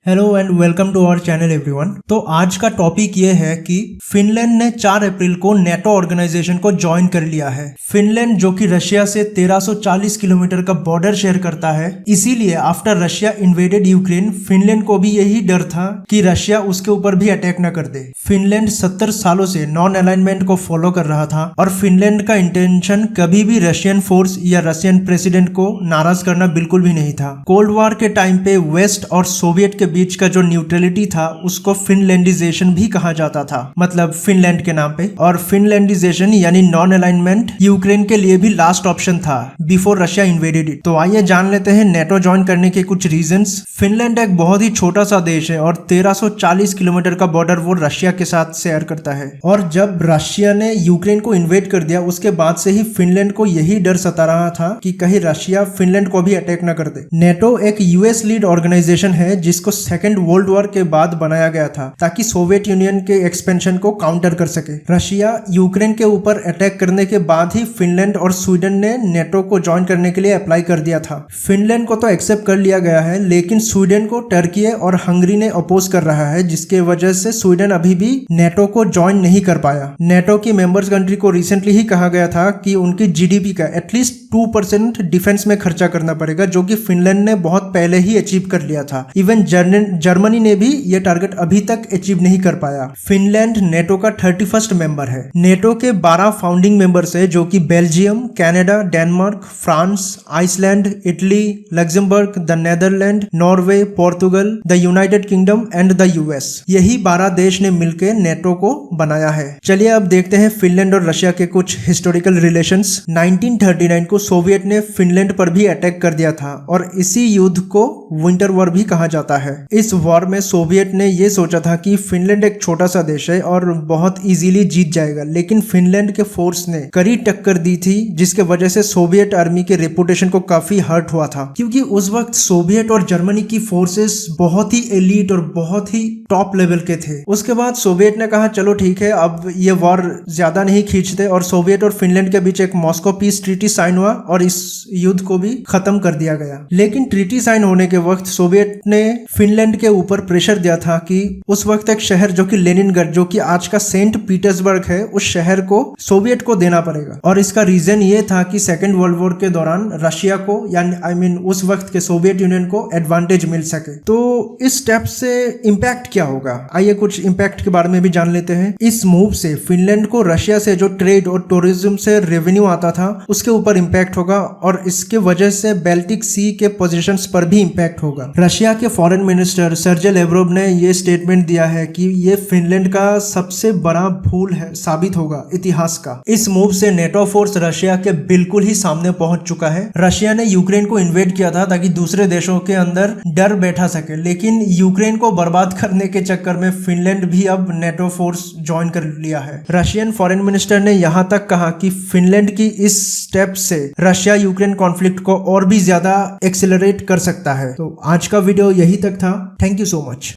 Hello and welcome to our channel everyone. तो आज का टॉपिक ये है कि फिनलैंड ने 4 अप्रैल को नेटो ऑर्गेनाइजेशन को ज्वाइन कर लिया है। फिनलैंड जो कि रशिया से 1340 किलोमीटर का बॉर्डर शेयर करता है, इसीलिए after Russia invaded Ukraine, Finland को भी यही डर था कि रशिया उसके ऊपर भी अटैक न कर दे। फिनलैंड 70 सालों से नॉन अलाइनमेंट को फॉलो कर रहा था और फिनलैंड का इंटेंशन कभी भी रशियन फोर्स या रशियन प्रेसिडेंट को नाराज करना बिल्कुल भी नहीं था। कोल्ड वॉर के टाइम पे वेस्ट और सोवियत के बीच का जो न्यूट्रलिटी था उसको फिनलैंडिजेशन भी कहा जाता था, मतलब फिनलैंड के नाम पे। और फिनलैंडिजेशन यानी नॉन अलाइनमेंट यूक्रेन के लिए भी लास्ट ऑप्शन था बिफोर रशिया इन्वेडेड इट। तो आइए जान लेते हैं नेटो ज्वाइन करने के कुछ रीजंस। फिनलैंड एक बहुत ही छोटा सा देश है और 1340 किलोमीटर का बॉर्डर वो रशिया के साथ शेयर करता है। और जब रशिया ने यूक्रेन को इन्वेड कर दिया उसके बाद से ही फिनलैंड को यही डर सता रहा था कि कहीं रशिया फिनलैंड को भी अटैक न कर दे। नेटो एक यूएस लीड ऑर्गेनाइजेशन है जिसको सेकेंड वर्ल्ड वॉर के बाद बनाया गया था ताकि सोवियत यूनियन के एक्सपेंशन को काउंटर कर सके। रशिया यूक्रेन के ऊपर अटैक करने के बाद ही फिनलैंड और स्वीडन ने नेटो को ज्वाइन करने के लिए अप्लाई कर दिया था। फिनलैंड को तो एक्सेप्ट कर लिया गया है, लेकिन स्वीडन को टर्की और हंगरी ने अपोज कर रहा है, जिसके वजह से स्वीडन अभी भी नेटो को ज्वाइन नहीं कर पाया। नेटो की मेंबर्स कंट्री को रिसेंटली ही कहा गया था कि उनकी जीडीपी का एटलीस्ट 2% डिफेंस में खर्चा करना पड़ेगा, जो कि फिनलैंड ने बहुत पहले ही अचीव कर लिया था। इवन जर्मनी ने भी ये टारगेट अभी तक अचीव नहीं कर पाया। फिनलैंड नेटो का 31st मेंबर है। नेटो के 12 फाउंडिंग मेंबर्स है, जो कि Belgium, Canada, Denmark, France, Iceland, Italy, Luxembourg, the Netherland, Norway, Portugal, the United Kingdom and the US. यही 12 देश ने मिलकर नेटो को बनाया है। चलिए अब देखते हैं फिनलैंड और रशिया के कुछ हिस्टोरिकल रिलेशंस। 1939 को सोवियत ने फिनलैंड पर भी अटैक कर दिया था और इसी युद्ध को विंटर वॉर भी कहा जाता है। इस वॉर में सोवियत ने ये सोचा था कि फिनलैंड एक छोटा सा देश है और बहुत इजीली जीत जाएगा, लेकिन फिनलैंड के फोर्स ने कड़ी टक्कर दी थी, जिसके वजह से सोवियत आर्मी के रेपुटेशन को काफी हर्ट हुआ था, क्योंकि उस वक्त सोवियत और जर्मनी की फोर्सेस बहुत ही एलीट और बहुत ही टॉप लेवल के थे। उसके बाद सोवियत ने कहा चलो ठीक है, अब ये वॉर ज्यादा नहीं खींचते, और सोवियत और फिनलैंड के बीच एक मॉस्को पीस ट्रीटी साइन हुआ और इस युद्ध को भी खत्म कर दिया गया। लेकिन ट्रीटी साइन होने के वक्त सोवियत ने फिनलैंड के ऊपर प्रेशर दिया था कि उस वक्त एक शहर जो कि लेनिनग्राड, जो कि आज का सेंट पीटर्सबर्ग है, उस शहर को सोवियत को देना पड़ेगा। और इसका रीजन ये था कि सेकेंड वर्ल्ड वॉर के दौरान रशिया को यानी उस वक्त के सोवियत यूनियन को एडवांटेज मिल सके। तो इस स्टेप से इम्पैक्ट क्या होगा, आइए कुछ इम्पैक्ट के बारे में भी जान लेते हैं। इस मूव से फिनलैंड को रशिया से जो ट्रेड और टूरिज्म से रेवेन्यू आता था उसके ऊपर इम्पैक्ट होगा, और इसके वजह से बाल्टिक सी के पोजीशंस पर भी इम्पैक्ट होगा। रशिया के फॉरेन मिनिस्टर सर्जे लेवरोव ने ये स्टेटमेंट दिया है कि ये फिनलैंड का सबसे बड़ा भूल है साबित होगा इतिहास का। इस मूव से नेटो फोर्स रशिया के बिल्कुल ही सामने पहुंच चुका है। रशिया ने यूक्रेन को इन्वेड किया था ताकि दूसरे देशों के अंदर डर बैठा सके, लेकिन यूक्रेन को बर्बाद करने के चक्कर में फिनलैंड भी अब नेटो फोर्स ज्वाइन कर लिया है। रशियन फॉरेन मिनिस्टर ने यहां तक कहा कि फिनलैंड की इस स्टेप से रशिया यूक्रेन कॉन्फ्लिक्ट को और भी ज्यादा एक्सेलरेट कर सकता है। तो आज का वीडियो यही तक था। Thank you so much.